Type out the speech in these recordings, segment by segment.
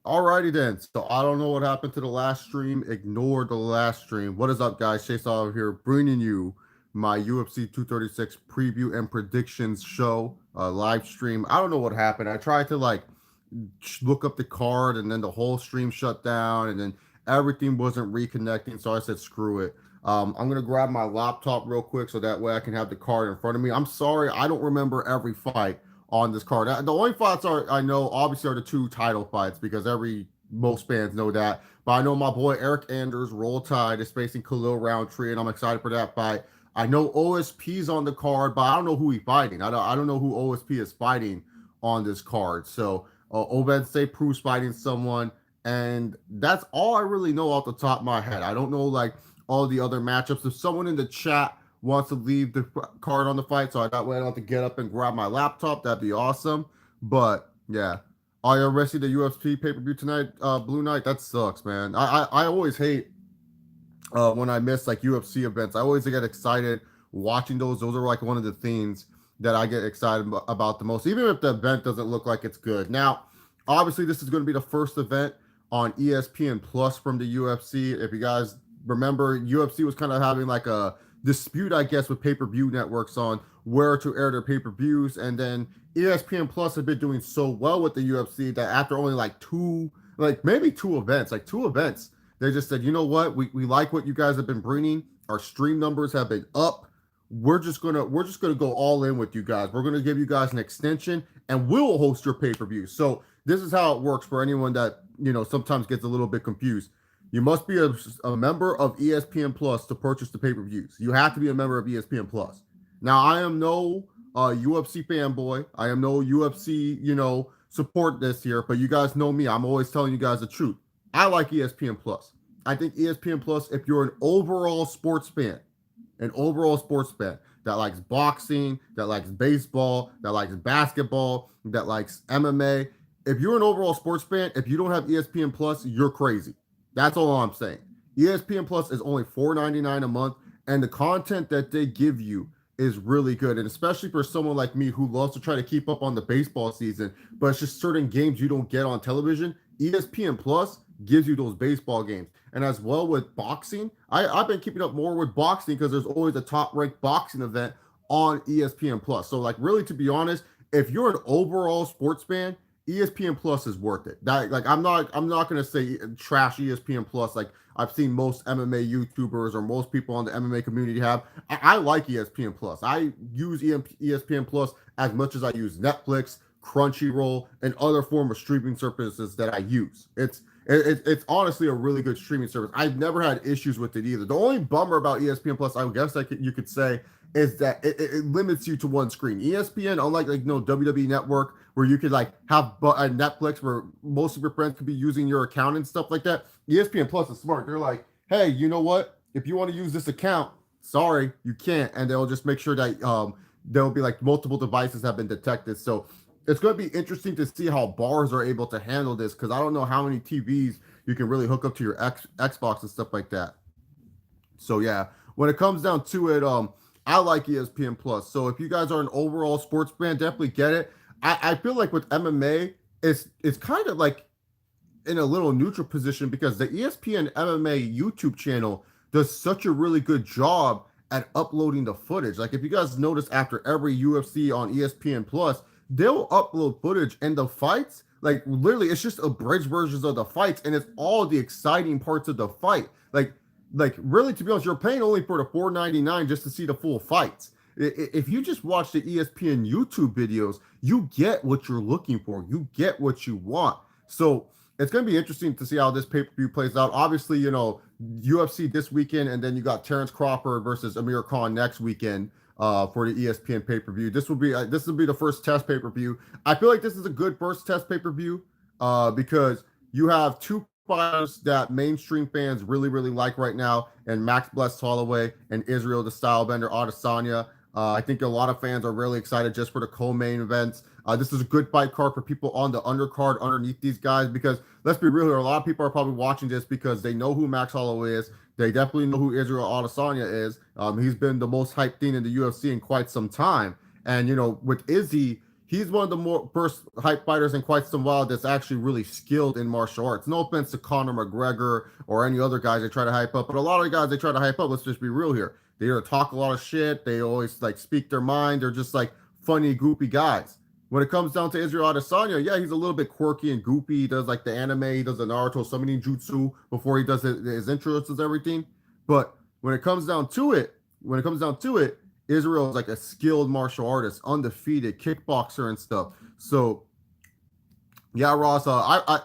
Alrighty then. So I don't know what happened to the last stream. Ignore the last stream. What is up, guys? Chase over here, bringing you my UFC 236 preview and predictions show live stream. I don't know what happened. I tried to look up the card, and then the whole stream shut down, and then everything wasn't reconnecting. So I said, screw it. I'm gonna grab my laptop real quick so that way I can have the card in front of me. I'm sorry, I don't remember every fight on this card. The only fights I know obviously are the two title fights because most fans know that. But I know my boy Eric Anders, Roll Tide, is facing Khalil Roundtree, and I'm excited for that fight. I know OSP's on the card, but I don't know who he's fighting. I don't know who OSP is fighting on this card. So Obense Pru's fighting someone, and that's all I really know off the top of my head. I don't know all the other matchups. If someone in the chat wants to leave the card on the fight, so that way I don't have to get up and grab my laptop, that'd be awesome. But yeah, are you ready the UFC pay-per-view tonight, Blue Knight? That sucks, man. I always hate when I miss UFC events. I always get excited watching those. Those are one of the things that I get excited about the most, even if the event doesn't look like it's good. Now, obviously, this is going to be the first event on ESPN Plus from the UFC. If you guys remember, UFC was kind of having a dispute, I guess, with pay-per-view networks on where to air their pay-per-views, and then ESPN Plus have been doing so well with the UFC that after only maybe two events, they just said, you know what, we like what you guys have been bringing. Our stream numbers have been up. We're just gonna go all in with you guys. We're gonna give you guys an extension, and we'll host your pay-per-view. So this is how it works for anyone that sometimes gets a little bit confused. You must be a member of ESPN Plus to purchase the pay-per-views. You have to be a member of ESPN Plus. Now, I am no UFC fanboy. I am no UFC, support this here, but you guys know me. I'm always telling you guys the truth. I like ESPN Plus. I think ESPN Plus, if you're an overall sports fan that likes boxing, that likes baseball, that likes basketball, that likes MMA, if you're an overall sports fan, if you don't have ESPN Plus, you're crazy. That's all I'm saying. ESPN Plus is only $4.99 a month, and the content that they give you is really good. And especially for someone like me who loves to try to keep up on the baseball season, but it's just certain games you don't get on television, ESPN Plus gives you those baseball games. And as well with boxing, I've been keeping up more with boxing because there's always a top-ranked boxing event on ESPN Plus. So, really, to be honest, if you're an overall sports fan, ESPN Plus is worth it. I'm not gonna say trash ESPN Plus like I've seen most MMA YouTubers or most people on the MMA community have. I like ESPN Plus. I use ESPN Plus as much as I use Netflix, Crunchyroll, and other form of streaming services that I use. It's honestly a really good streaming service. I've never had issues with it either. The only bummer about ESPN Plus, I guess you could say, is that it limits you to one screen. ESPN, unlike WWE Network, where you could have a Netflix where most of your friends could be using your account and stuff like that. ESPN Plus is smart. They're like, hey, you know what? If you want to use this account, sorry, you can't, and they'll just make sure that there'll be multiple devices have been detected. So it's going to be interesting to see how bars are able to handle this because I don't know how many TVs you can really hook up to your Xbox and stuff like that. So yeah, when it comes down to it, I like ESPN Plus. So if you guys are an overall sports fan, definitely get it. I feel like with MMA, it's kind of in a little neutral position because the ESPN MMA YouTube channel does such a really good job at uploading the footage. If you guys notice after every UFC on ESPN Plus, they'll upload footage and the fights, literally it's just abridged versions of the fights and it's all the exciting parts of the fight. Really, to be honest, you're paying only for the $4.99 just to see the full fights. If you just watch the ESPN YouTube videos, you get what you're looking for. You get what you want. So it's going to be interesting to see how this pay-per-view plays out. Obviously, UFC this weekend, and then you got Terrence Crawford versus Amir Khan next weekend for the ESPN pay-per-view. This will be the first test pay-per-view. I feel like this is a good first test pay-per-view because you have two fighters that mainstream fans really, really like right now, and Max Blessed Holloway and Israel the Stylebender Adesanya. I think a lot of fans are really excited just for the co-main events. This is a good fight card for people on the undercard underneath these guys because let's be real here, a lot of people are probably watching this because they know who Max Holloway is. They definitely know who Israel Adesanya is. He's been the most hyped thing in the UFC in quite some time. And, with Izzy, he's one of the more first hype fighters in quite some while that's actually really skilled in martial arts. No offense to Conor McGregor or any other guys they try to hype up, but a lot of the guys they try to hype up, let's just be real here. They either talk a lot of shit, they always like speak their mind, they're just like funny, goopy guys. When it comes down to Israel Adesanya, yeah, he's a little bit quirky and goopy. He does like the anime, he does the Naruto summoning jutsu before he does his intros and everything. But when it comes down to it, Israel is like a skilled martial artist, undefeated kickboxer and stuff. So yeah, Ross,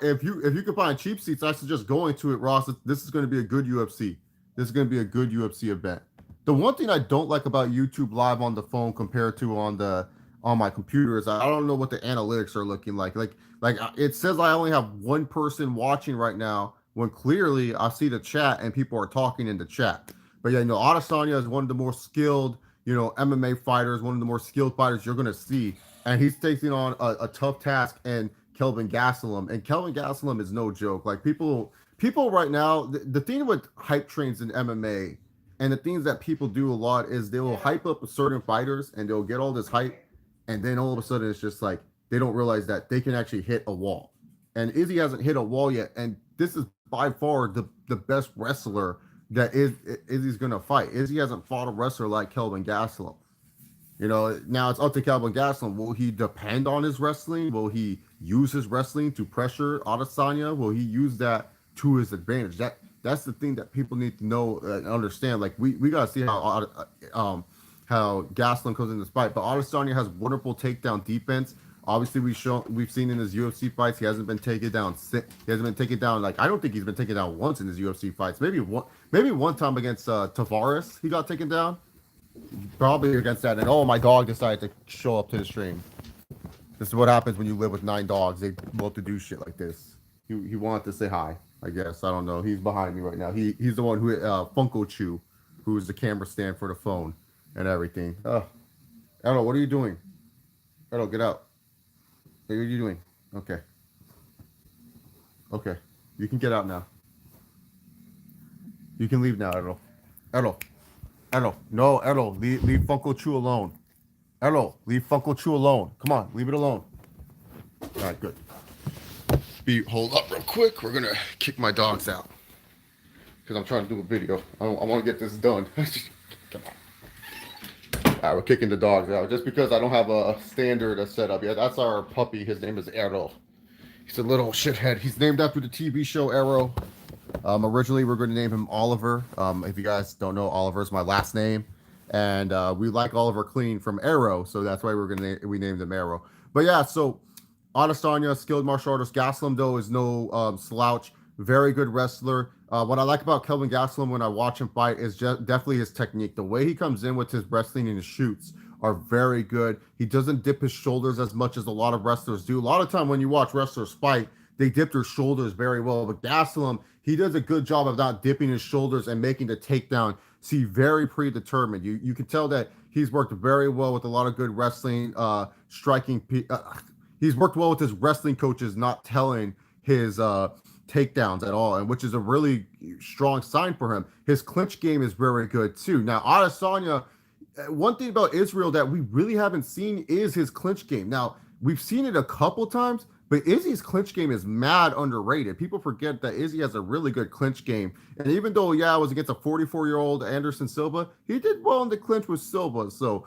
if you can find cheap seats, I suggest going to it, Ross. This is going to be a good UFC. This is going to be a good UFC event. The one thing I don't like about YouTube Live on the phone compared to on my computer is I don't know what the analytics are looking like. Like it says I only have one person watching right now when clearly I see the chat and people are talking in the chat. But yeah, Adesanya is one of the more skilled, MMA fighters, one of the more skilled fighters you're going to see. And he's taking on a tough task and Kelvin Gastelum. And Kelvin Gastelum is no joke. Like people right now, the thing with hype trains in MMA and the things that people do a lot is they will hype up certain fighters and they'll get all this hype. And then all of a sudden it's just like they don't realize that they can actually hit a wall. And Izzy hasn't hit a wall yet. And this is by far the best wrestler that Izzy's going to fight. Izzy hasn't fought a wrestler like Kelvin Gastelum. Now it's up to Kelvin Gastelum. Will he depend on his wrestling? Will he use his wrestling to pressure Adesanya? Will he use that to his advantage? That's the thing that people need to know and understand. Like we got to see how Gastelum comes in this fight. But Adesanya has wonderful takedown defense. Obviously, we've seen in his UFC fights he hasn't been taken down. He hasn't been taken down. Like I don't think he's been taken down once in his UFC fights. Maybe one time against Tavares he got taken down. Probably against that. And my dog decided to show up to the stream. This is what happens when you live with 9 dogs. They love to do shit like this. He wanted to say hi. I guess I don't know. He's behind me right now. He's the one who Funko Chew, who's the camera stand for the phone and everything. Errol, what are you doing? Errol, get out. What are you doing? Okay. You can get out now. You can leave now, Errol. Errol. No, Errol. Leave Funko Chew alone. Errol, leave Funko Chew alone. Come on, leave it alone. All right, good. Hold up real quick. We're going to kick my dogs out. Because I'm trying to do a video. I want to get this done. Come on. All right, we're kicking the dogs out just because I don't have a standard set up yet. That's our puppy. His name is Arrow. He's a little shithead. He's named after the TV show Arrow. Originally, we're going to name him Oliver. If you guys don't know, Oliver is my last name. And we like Oliver Clean from Arrow, so that's why we named him Arrow. But yeah, so Adesanya, skilled martial artist. Gastelum, though, is no slouch. Very good wrestler. What I like about Kelvin Gastelum when I watch him fight is definitely his technique. The way he comes in with his wrestling and his shoots are very good. He doesn't dip his shoulders as much as a lot of wrestlers do. A lot of time when you watch wrestlers fight, they dip their shoulders very well. But Gastelum, he does a good job of not dipping his shoulders and making the takedown seem very predetermined. You can tell that he's worked very well with a lot of good wrestling, striking. He's worked well with his wrestling coaches, not telling his takedowns at all, and which is a really strong sign for him. His clinch game is very good too. Now, Adesanya, one thing about Israel that we really haven't seen is his clinch game. Now, we've seen it a couple times, but Izzy's clinch game is mad underrated. People forget that Izzy has a really good clinch game. And even though, it was against a 44-year-old Anderson Silva, he did well in the clinch with Silva. So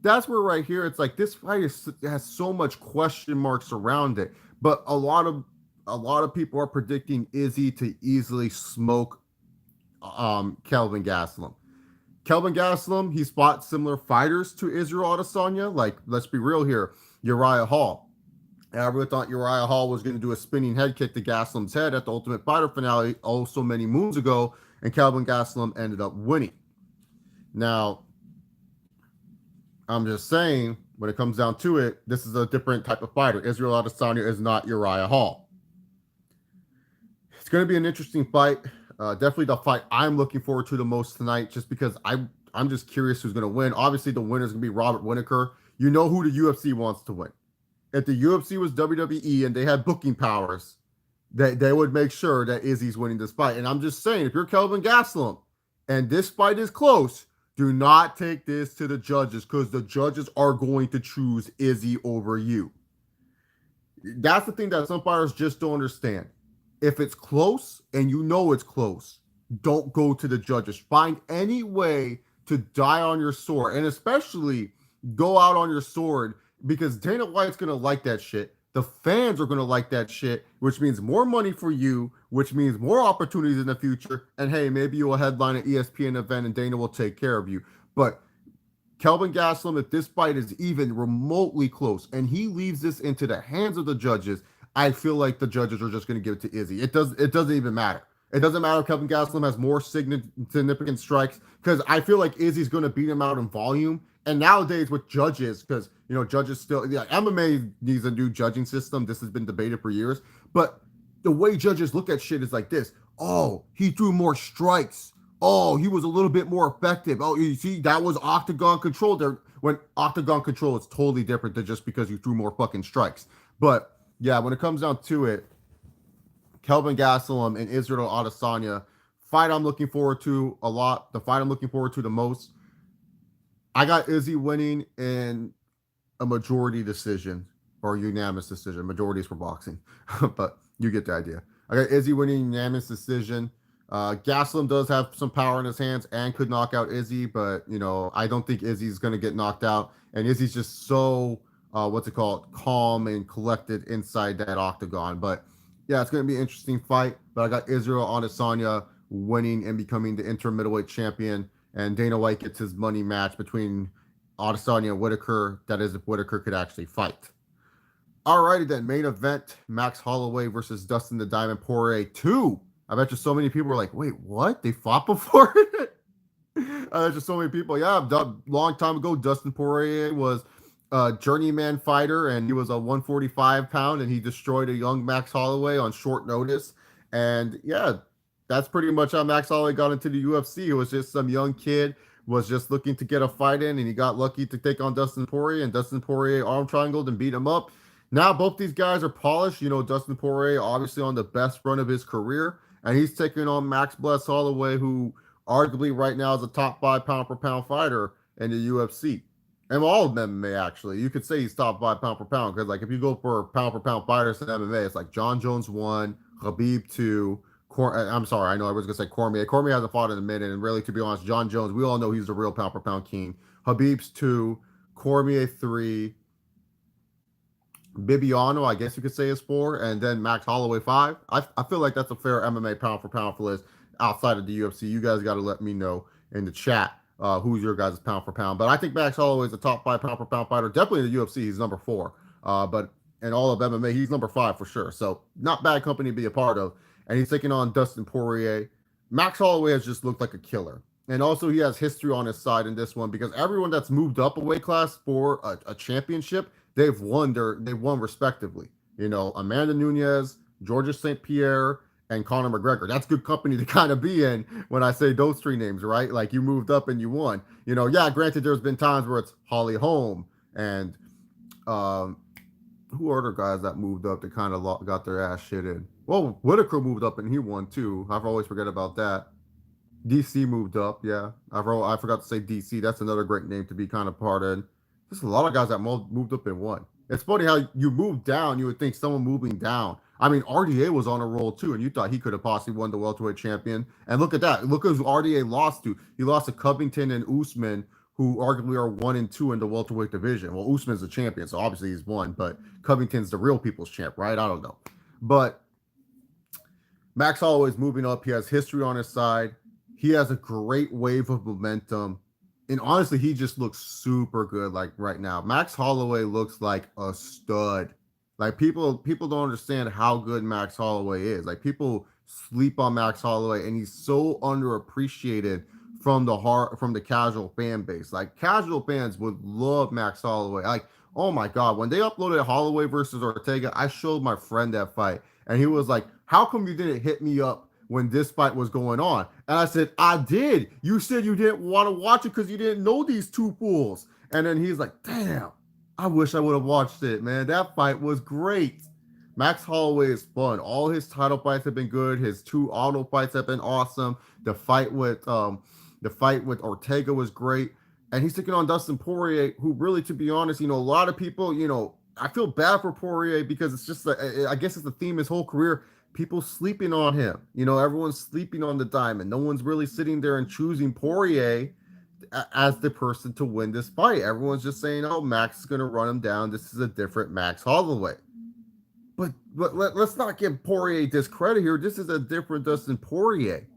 that's where right here, it's like this fight has so much question marks around it. But a lot of people are predicting Izzy to easily smoke Kelvin Gastelum. Kelvin Gastelum, he's fought similar fighters to Israel Adesanya. Like, let's be real here, Uriah Hall. I really thought Uriah Hall was going to do a spinning head kick to Gastelum's head at the Ultimate Fighter finale so many moons ago, and Kelvin Gastelum ended up winning. Now, I'm just saying, when it comes down to it, this is a different type of fighter. Israel Adesanya is not Uriah Hall. It's going to be an interesting fight. Definitely the fight I'm looking forward to the most tonight, just because I'm just curious who's going to win. Obviously, the winner is going to be Robert Whittaker. You know who the UFC wants to win. If the UFC was WWE and they had booking powers, they would make sure that Izzy's winning this fight. And I'm just saying, if you're Kelvin Gastelum and this fight is close, Do not take this to the judges because the judges are going to choose Izzy over you. That's the thing that some fighters just don't understand. If it's close and you know it's close, don't go to the judges. Find any way to die on your sword, and especially go out on your sword because Dana White's gonna like that shit. The fans are gonna like that shit, which means more money for you, which means more opportunities in the future. And hey, maybe you'll headline an ESPN event and Dana will take care of you. But Kelvin Gastelum, if this fight is even remotely close and he leaves this into the hands of the judges, I feel like the judges are just going to give it to Izzy. It doesn't even matter. It doesn't matter if Kelvin Gastelum has more significant strikes because I feel like Izzy's going to beat him out in volume. And nowadays with judges, because judges still, yeah, MMA needs a new judging system. This has been debated for years, but the way judges look at shit is like this: oh, he threw more strikes. Oh, he was a little bit more effective. Oh, you see, that was octagon control there. When octagon control is totally different than just because you threw more fucking strikes. But yeah, when it comes down to it, Kelvin Gastelum and Israel Adesanya, fight I'm looking forward to a lot. The fight I'm looking forward to the most. I got Izzy winning in a majority decision or unanimous decision. Majorities for boxing, but you get the idea. I got Izzy winning unanimous decision. Gastelum does have some power in his hands and could knock out Izzy, but I don't think Izzy's going to get knocked out. And Izzy's just so calm and collected inside that octagon. But yeah, it's going to be an interesting fight. But I got Israel Adesanya winning and becoming the interim middleweight champion, and Dana White gets his money match between Adesanya and Whitaker. That is, if Whitaker could actually fight. Alrighty then, main event: Max Holloway versus Dustin the Diamond Poirier 2. I bet you so many people are like, wait, what? They fought before? I bet you so many people. Yeah, a long time ago, Dustin Poirier was a journeyman fighter, and he was a 145 pound, and he destroyed a young Max Holloway on short notice. And yeah, that's pretty much how Max Holloway got into the UFC. It was just some young kid was just looking to get a fight in, and he got lucky to take on Dustin Poirier, and Dustin Poirier arm triangled and beat him up. Now both these guys are polished. Dustin Poirier obviously on the best run of his career, and he's taking on Max Bless Holloway, who arguably right now is a top 5 pound for pound fighter in the UFC. And all of MMA, actually. You could say he's top 5 pound for pound, because like if you go for pound fighters in MMA, it's like John Jones 1, Khabib 2, I'm sorry, I know I was going to say Cormier. Cormier hasn't fought in a minute, and really, to be honest, John Jones, we all know he's the real pound for pound king. Khabib's 2, Cormier 3, Bibiano, I guess you could say, is 4, and then Max Holloway 5. I feel like that's a fair MMA pound for pound list outside of the UFC. You guys got to let me know in the chat who's your guys' pound for pound. But I think Max Holloway is a top 5 pound for pound fighter. Definitely in the UFC, he's number 4. But in all of MMA, he's number 5 for sure. So not bad company to be a part of. And he's taking on Dustin Poirier. Max Holloway has just looked like a killer. And also he has history on his side in this one, because everyone that's moved up a weight class for a championship, they've won respectively. Amanda Nunes, Georges St. Pierre, and Conor McGregor. That's good company to kind of be in when I say those 3 names, right? Like, you moved up and you won. Yeah, granted, there's been times where it's Holly Holm and who are the guys that moved up that kind of got their ass shit in? Well, Whitaker moved up and he won too. I've always forget about that. DC moved up, yeah. I forgot to say DC. That's another great name to be kind of part of. There's a lot of guys that moved up and won. It's funny how you move down, you would think someone moving down. I mean, RDA was on a roll too, and you thought he could have possibly won the welterweight champion. And look at that. Look who RDA lost to. He lost to Covington and Usman, who arguably are 1 and 2 in the welterweight division. Well, Usman's the champion, so obviously he's won, but Covington's the real people's champ, right? I don't know. But Max Holloway's moving up. He has history on his side. He has a great wave of momentum. And honestly, he just looks super good like right now. Max Holloway looks like a stud. Like people don't understand how good Max Holloway is. Like, people sleep on Max Holloway, and he's so underappreciated from the casual fan base. Like, casual fans would love Max Holloway. Like, oh my God, when they uploaded Holloway versus Ortega, I showed my friend that fight, and he was like, how come you didn't hit me up when this fight was going on? And I said, I did. You said you didn't want to watch it because you didn't know these 2 fools. And then he's like, damn, I wish I would have watched it, man. That fight was great. Max Holloway is fun. All his title fights have been good. His 2 auto fights have been awesome. The fight with The fight with Ortega was great. And he's taking on Dustin Poirier, who really, to be honest, a lot of people, I feel bad for Poirier because it's just, I guess it's the theme his whole career. People sleeping on him. Everyone's sleeping on the diamond. No one's really sitting there and choosing Poirier as the person to win this fight. Everyone's just saying, oh, Max is going to run him down. This is a different Max Holloway. But let's not give Poirier discredit here. This is a different Dustin Poirier.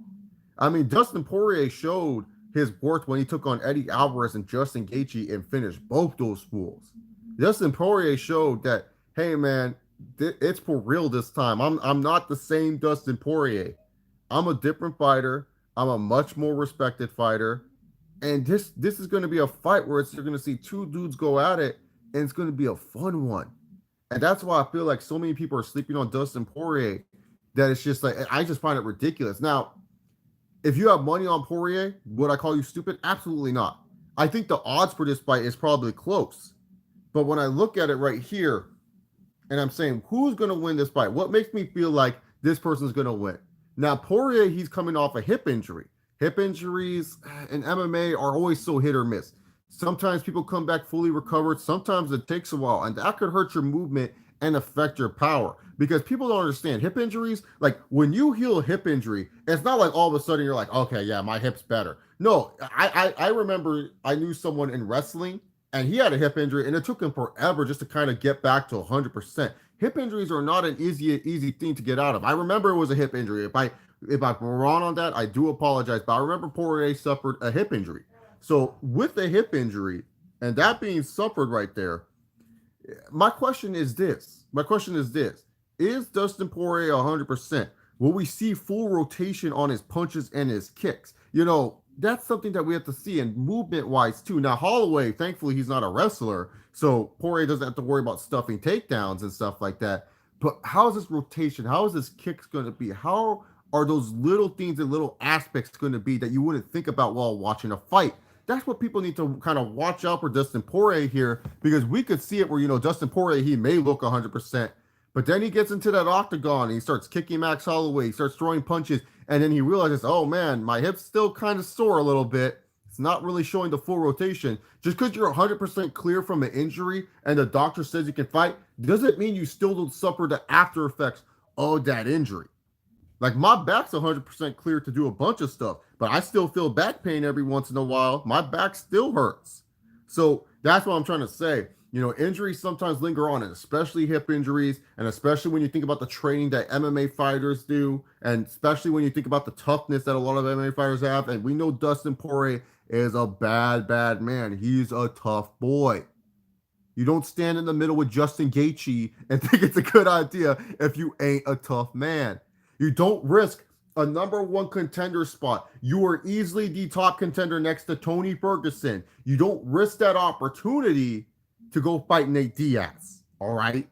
I mean, Dustin Poirier showed his worth when he took on Eddie Alvarez and Justin Gaethje and finished both those fools. Dustin Poirier showed that, hey, man, it's for real this time. I'm not the same Dustin Poirier. I'm a different fighter. I'm a much more respected fighter. And this is going to be a fight where you're going to see two dudes go at it, and it's going to be a fun one. And that's why I feel like so many people are sleeping on Dustin Poirier that it's just like, I just find it ridiculous. Now, if you have money on Poirier, would I call you stupid? Absolutely not. I think the odds for this fight is probably close. But when I look at it right here, and I'm saying, who's going to win this fight? What makes me feel like this person's going to win? Now, Poirier, he's coming off a hip injury. Hip injuries in MMA are always so hit or miss. Sometimes people come back fully recovered. Sometimes it takes a while, and that could hurt your movement and affect your power. Because people don't understand hip injuries. Like when you heal a hip injury, it's not like all of a sudden you're like, okay, yeah, my hip's better. No, I remember I knew someone in wrestling, and he had a hip injury, and it took him forever just to kind of get back to 100%. Hip injuries are not an easy thing to get out of. I remember it was a hip injury. If I'm wrong on that, I do apologize. But I remember Poirier suffered a hip injury. So with the hip injury and that being suffered right there, my question is this. Is Dustin Poirier 100%? Will we see full rotation on his punches and his kicks? That's something that we have to see, and movement-wise too. Now, Holloway, thankfully, he's not a wrestler, so Poirier doesn't have to worry about stuffing takedowns and stuff like that. But how is this rotation? How is this kicks going to be? How are those little things and little aspects going to be that you wouldn't think about while watching a fight? That's what people need to kind of watch out for Dustin Poirier here, because we could see it where, Dustin Poirier, he may look 100%, but then he gets into that octagon and he starts kicking Max Holloway, he starts throwing punches, and then he realizes, oh man, my hip's still kind of sore a little bit. It's not really showing the full rotation. Just because you're 100% clear from an injury and the doctor says you can fight, doesn't mean you still don't suffer the after effects of that injury. Like my back's 100% clear to do a bunch of stuff, but I still feel back pain every once in a while. My back still hurts. So that's what I'm trying to say. Injuries sometimes linger on, and especially hip injuries, and especially when you think about the training that MMA fighters do, and especially when you think about the toughness that a lot of MMA fighters have. And we know Dustin Poirier is a bad man. He's a tough boy. You don't stand in the middle with Justin Gaethje and think it's a good idea if you ain't a tough man. You don't risk a number one contender spot. You are easily the top contender next to Tony Ferguson. You don't risk that opportunity to go fight Nate Diaz. All right?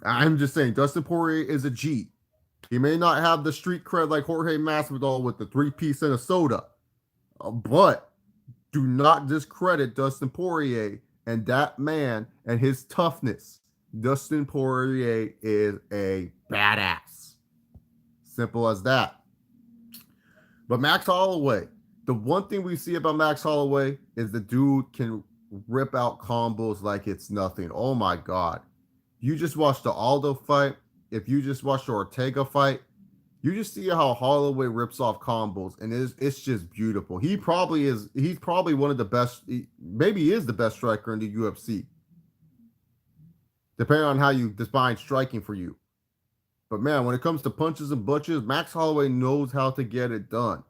I'm just saying, Dustin Poirier is a G. He may not have the street cred like Jorge Masvidal with the 3-piece and a soda, but do not discredit Dustin Poirier and that man and his toughness. Dustin Poirier is a badass. Simple as that. But Max Holloway, the one thing we see about Max Holloway is the dude can rip out combos like it's nothing. Oh my God. You just watched the Aldo fight. If you just watched the Ortega fight, you just see how Holloway rips off combos, and it's just beautiful. He's probably one of the best, maybe he is the best striker in the UFC. Depending on how you define striking for you. But man, when it comes to punches and butches, Max Holloway knows how to get it done.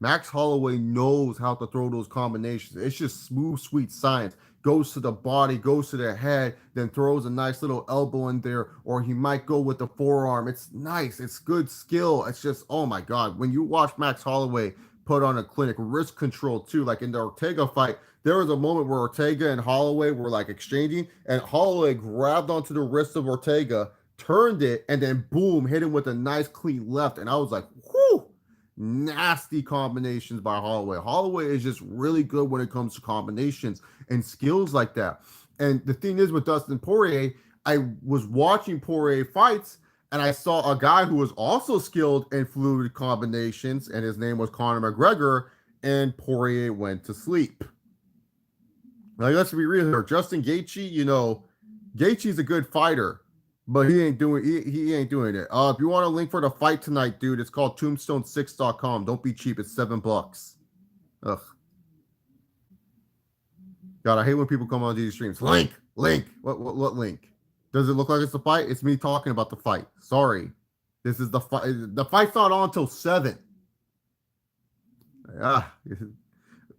Max Holloway knows how to throw those combinations. It's just smooth, sweet science. Goes to the body, goes to the head, then throws a nice little elbow in there, or he might go with the forearm. It's nice. It's good skill. It's just, oh my God. When you watch Max Holloway put on a clinic, wrist control too, like in the Ortega fight, there was a moment where Ortega and Holloway were like exchanging, and Holloway grabbed onto the wrist of Ortega, turned it, and then boom, hit him with a nice clean left. And I was like, whoo, nasty combinations by Holloway. Holloway is just really good when it comes to combinations and skills like that. And the thing is with Dustin Poirier, I was watching Poirier fights, and I saw a guy who was also skilled in fluid combinations, and his name was Conor McGregor. and Poirier went to sleep. Like, let's be real here. Justin Gaethje, Gaethje's a good fighter, but he ain't doing it. If you want a link for the fight tonight, dude, it's called tombstone6.com. Don't be cheap. It's $7. Ugh. God, I hate when people come on these streams. Link. What link? Does it look like it's a fight? It's me talking about the fight. Sorry. This is the fight. The fight's not on until 7.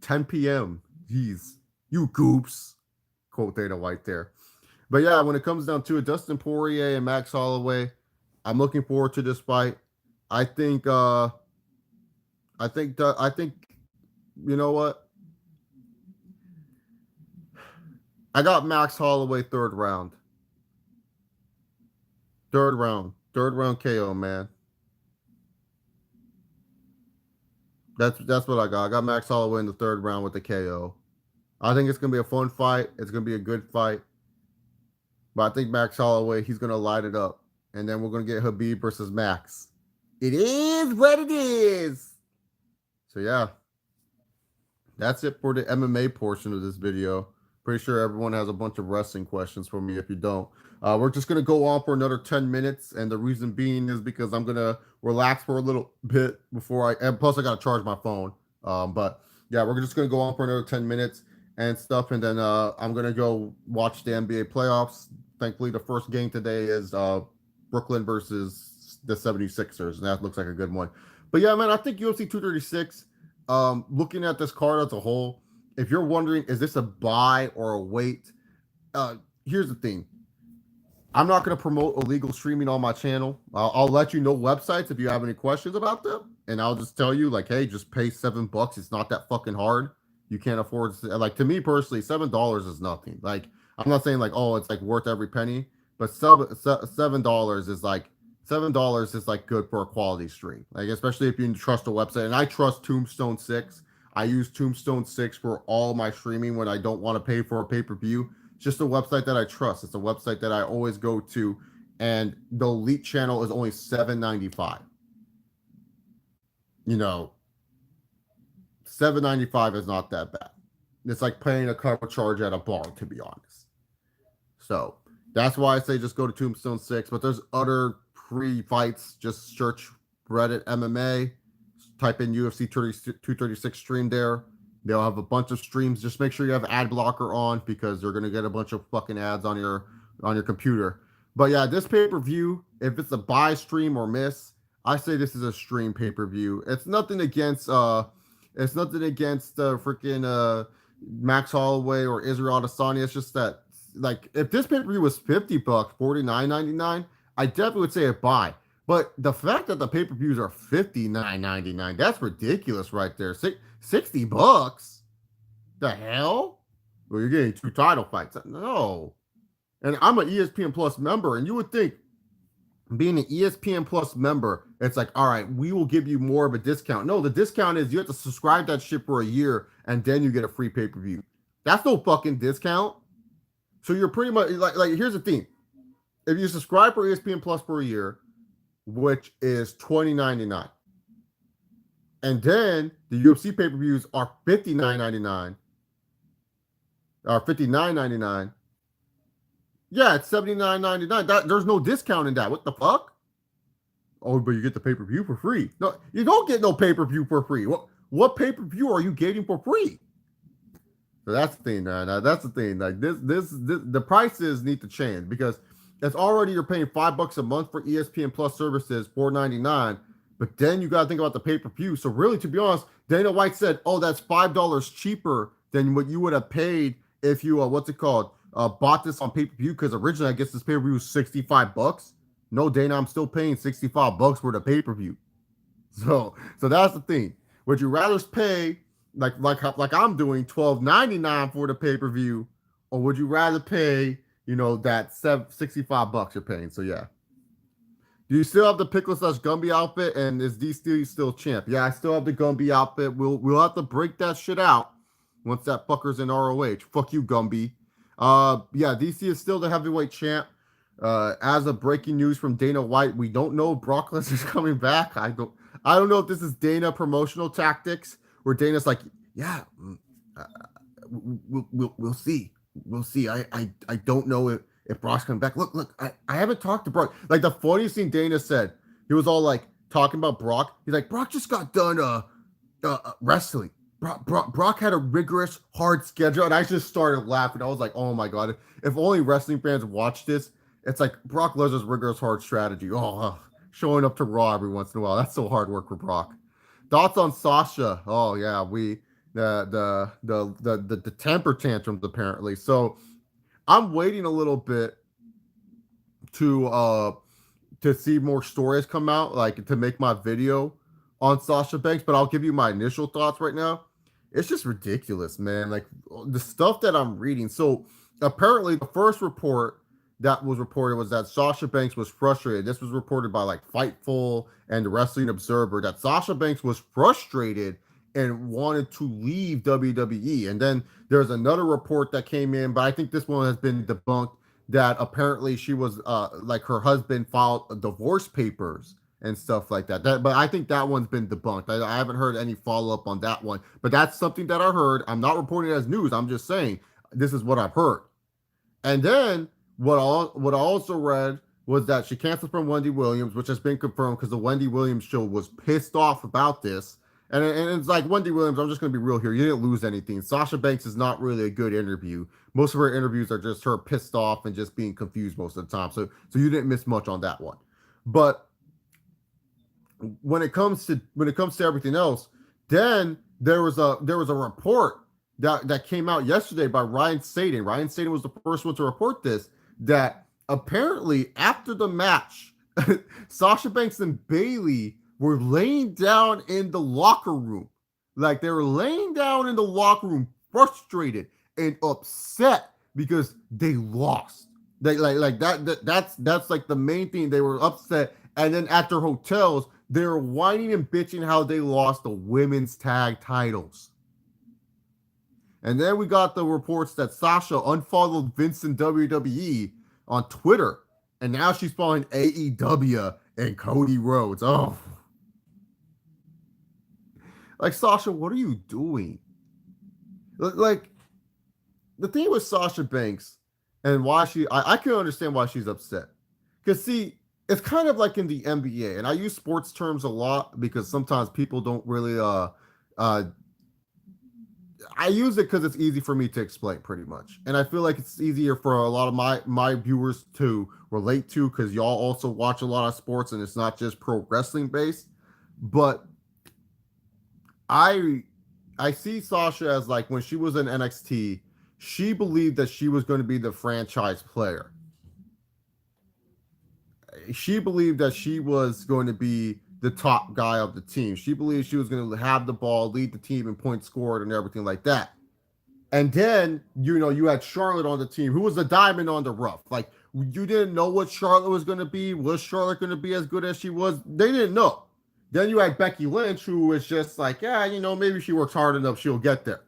10 p.m. Jeez. You goops. Quote Dana White there. But yeah, when it comes down to it, Dustin Poirier and Max Holloway, I'm looking forward to this fight. I think you know what? I got Max Holloway third round. Third round KO, man. That's what I got. I got Max Holloway in the third round with the KO. I think it's gonna be a fun fight. It's gonna be a good fight. But I think Max Holloway, he's gonna light it up, and then we're gonna get Khabib versus Max. It is what it is. So yeah, that's it for the MMA portion of this video. Pretty sure everyone has a bunch of wrestling questions for me. If you don't, we're just gonna go on for another 10 minutes, and the reason being is because I'm gonna relax for a little bit before and plus I gotta charge my phone. But yeah, we're just gonna go on for another 10 minutes and stuff, and then I'm gonna go watch the NBA playoffs. Thankfully, the first game today is Brooklyn versus the 76ers, and that looks like a good one. But yeah, man, I think UFC 236, looking at this card as a whole, if you're wondering, is this a buy or a wait? Here's the thing. I'm not going to promote illegal streaming on my channel. I'll let you know websites if you have any questions about them, and I'll just tell you, like, hey, just pay $7. It's not that fucking hard. You can't afford to, to me personally, $7 is nothing. Like, I'm not saying like, oh, it's like worth every penny, but $7 is like good for a quality stream. Like, especially if you trust a website. And I trust Tombstone 6. I use Tombstone 6 for all my streaming when I don't want to pay for a pay-per-view. It's just a website that I trust. It's a website that I always go to, and the Elite channel is only $7.95. $7.95 is not that bad. It's like paying a cover charge at a bar, to be honest. So that's why I say just go to Tombstone 6. But there's other pre-fights. Just search Reddit MMA. Type in UFC 236 stream there. They'll have a bunch of streams. Just make sure you have ad blocker on, because you're gonna get a bunch of fucking ads on your computer. But yeah, this pay-per-view, if it's a buy, stream, or miss, I say this is a stream pay-per-view. It's nothing against freaking Max Holloway or Israel Adesanya. It's just that, like, if this pay-per-view was $50, $49.99, I definitely would say a buy. But the fact that the pay-per-views are $59.99, that's ridiculous right there. $60? The hell? Well, you're getting 2 title fights. No. And I'm an ESPN Plus member, and you would think, being an ESPN Plus member, it's like, all right, we will give you more of a discount. No, the discount is you have to subscribe that shit for a year, and then you get a free pay-per-view. That's no fucking discount. So you're pretty much like here's the thing. If you subscribe for ESPN Plus for a year, which is $20.99, and then the UFC pay-per-views are $59.99 or $59.99. Yeah, it's $79.99. There's no discount in that. What the fuck? Oh, but you get the pay-per-view for free. No, you don't get no pay-per-view for free. What pay-per-view are you getting for free? So that's the thing, man. That's the thing. Like this, the prices need to change, because it's already, you're paying $5 a month for ESPN Plus services, $4.99. But then you got to think about the pay-per-view. So really, to be honest, Dana White said, oh, that's $5 cheaper than what you would have paid if you, bought this on pay-per-view, because originally, I guess this pay-per-view was $65. No, Dana, I'm still paying $65 for the pay-per-view. So that's the thing. Would you rather pay like I'm doing $12.99 for the pay-per-view, or would you rather pay, that $65 you're paying? So yeah. Do you still have the Pickle/Gumby outfit, and is DC still champ? Yeah, I still have the Gumby outfit. We'll have to break that shit out once that fucker's in ROH. Fuck you, Gumby. Yeah, DC is still the heavyweight champ. As of breaking news from Dana White, we don't know if Brock Lesnar's coming back. I don't know if this is Dana promotional tactics, where Dana's like, yeah, uh, we'll see. We'll see. I don't know if Brock's coming back. Look, I haven't talked to Brock. Like the funniest thing Dana said, he was all like talking about Brock. He's like, Brock just got done wrestling. Brock had a rigorous, hard schedule, and I just started laughing. I was like, oh my god, if only wrestling fans watch this. It's like Brock Lesnar's rigorous, hard strategy. Showing up to Raw every once in a while. That's so hard work for Brock. Thoughts on Sasha? Oh yeah, the temper tantrums apparently. So I'm waiting a little bit to see more stories come out, like to make my video on Sasha Banks, but I'll give you my initial thoughts right now. It's just ridiculous, man. Like the stuff that I'm reading. So apparently the first report that was reported was that Sasha Banks was frustrated. This was reported by like Fightful and the Wrestling Observer, that Sasha Banks was frustrated and wanted to leave WWE. And then there's another report that came in, but I think this one has been debunked, that apparently she was like her husband filed divorce papers and stuff like that. But I think that one's been debunked. I haven't heard any follow-up on that one, but that's something that I heard. I'm not reporting it as news. I'm just saying this is what I've heard. And then what I also read was that she canceled from Wendy Williams, which has been confirmed because the Wendy Williams show was pissed off about this. And it's like, Wendy Williams, I'm just going to be real here. You didn't lose anything. Sasha Banks is not really a good interview. Most of her interviews are just her pissed off and just being confused most of the time. So you didn't miss much on that one. But when it comes to everything else, then there was a report that came out yesterday by Ryan Satin. Ryan Satin was the first one to report this, that apparently after the match, Sasha Banks and Bayley were laying down in the locker room. Like they were laying down in the locker room, frustrated and upset because they lost. That's like the main thing. They were upset. And then at their hotels, they were whining and bitching how they lost the women's tag titles. And then we got the reports that Sasha unfollowed Vince and WWE on Twitter, and now she's following AEW and Cody Rhodes. Oh, like, Sasha, what are you doing? Like, the thing with Sasha Banks and why I can understand why she's upset. Because, see, it's kind of like in the NBA, and I use sports terms a lot because sometimes people don't really, I use it because it's easy for me to explain pretty much. And I feel like it's easier for a lot of my viewers to relate to, because y'all also watch a lot of sports and it's not just pro wrestling based. But I see Sasha as, like, when she was in NXT, she believed that she was going to be the franchise player. She believed that she was going to be the top guy of the team. She believed she was going to have the ball, lead the team in points scored and everything like that. And then, you had Charlotte on the team, who was the diamond on the rough. Like, you didn't know what Charlotte was going to be. Was Charlotte going to be as good as she was? They didn't know. Then you had Becky Lynch, who was just like, maybe she works hard enough, she'll get there.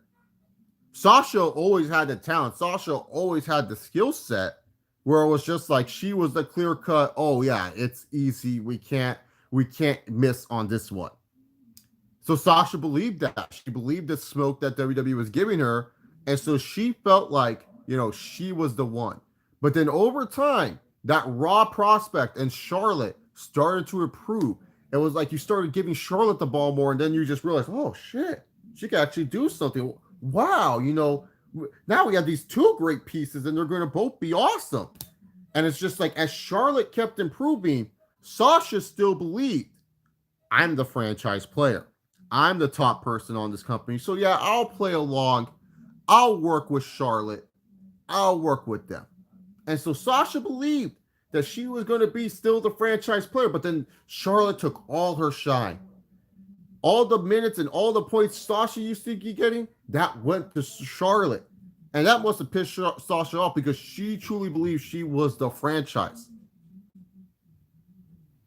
Sasha always had the talent. Sasha always had the skill set where it was just like, she was the clear cut, oh yeah, it's easy. We can't miss on this one. So Sasha believed that. She believed the smoke that WWE was giving her. And so she felt like, she was the one. But then over time, that Raw prospect and Charlotte started to improve. It was like you started giving Charlotte the ball more, and then you just realized, oh shit, she can actually do something. Wow, now we have these two great pieces, and they're going to both be awesome. And it's just like, as Charlotte kept improving, Sasha still believed, I'm the franchise player. I'm the top person on this company. So yeah, I'll play along. I'll work with Charlotte. I'll work with them. And so Sasha believed that she was going to be still the franchise player, but then Charlotte took all her shine. All the minutes and all the points Sasha used to be getting, that went to Charlotte. And that must have pissed Sasha off, because she truly believed she was the franchise.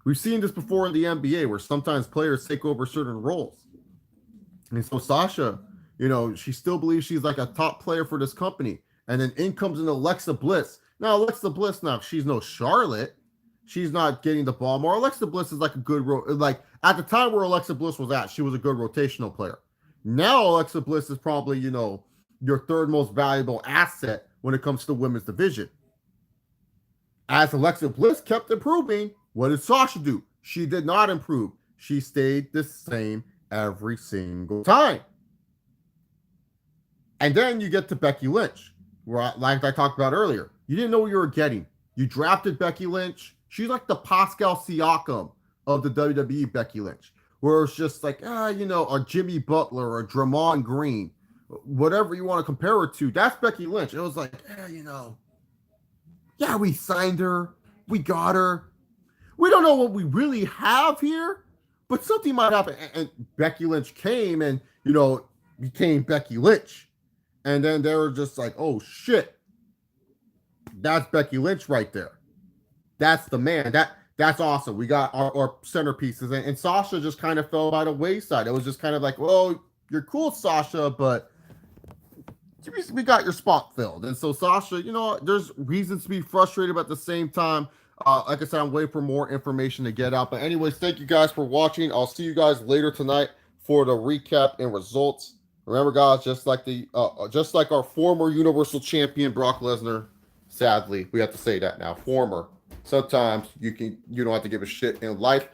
We've seen this before in the NBA, where sometimes players take over certain roles. And so Sasha, she still believes she's like a top player for this company. And then in comes an Alexa Bliss. Now, Alexa Bliss, she's no Charlotte. She's not getting the ball more. Alexa Bliss is like a good, at the time where Alexa Bliss was at, she was a good rotational player. Now Alexa Bliss is probably, your third most valuable asset when it comes to the women's division. As Alexa Bliss kept improving, what did Sasha do? She did not improve. She stayed the same every single time. And then you get to Becky Lynch, where, like I talked about earlier, you didn't know what you were getting. You drafted Becky Lynch. She's like the Pascal Siakam of the WWE Becky Lynch, where it's just like, a Jimmy Butler or a Draymond Green, whatever you want to compare her to. That's Becky Lynch. It was like, yeah, we signed her. We got her. We don't know what we really have here, but something might happen. And Becky Lynch came and, became Becky Lynch. And then they were just like, oh, shit. That's Becky Lynch right there. That's the man. That's awesome. We got our centerpieces. And Sasha just kind of fell by the wayside. It was just kind of like, well, you're cool, Sasha, but we got your spot filled. And so Sasha, there's reasons to be frustrated, but at the same time, like I said, I'm waiting for more information to get out. But anyways, thank you guys for watching. I'll see you guys later tonight for the recap and results. Remember, guys, just like our former Universal Champion Brock Lesnar, sadly, we have to say that now, former. Sometimes you don't have to give a shit in life.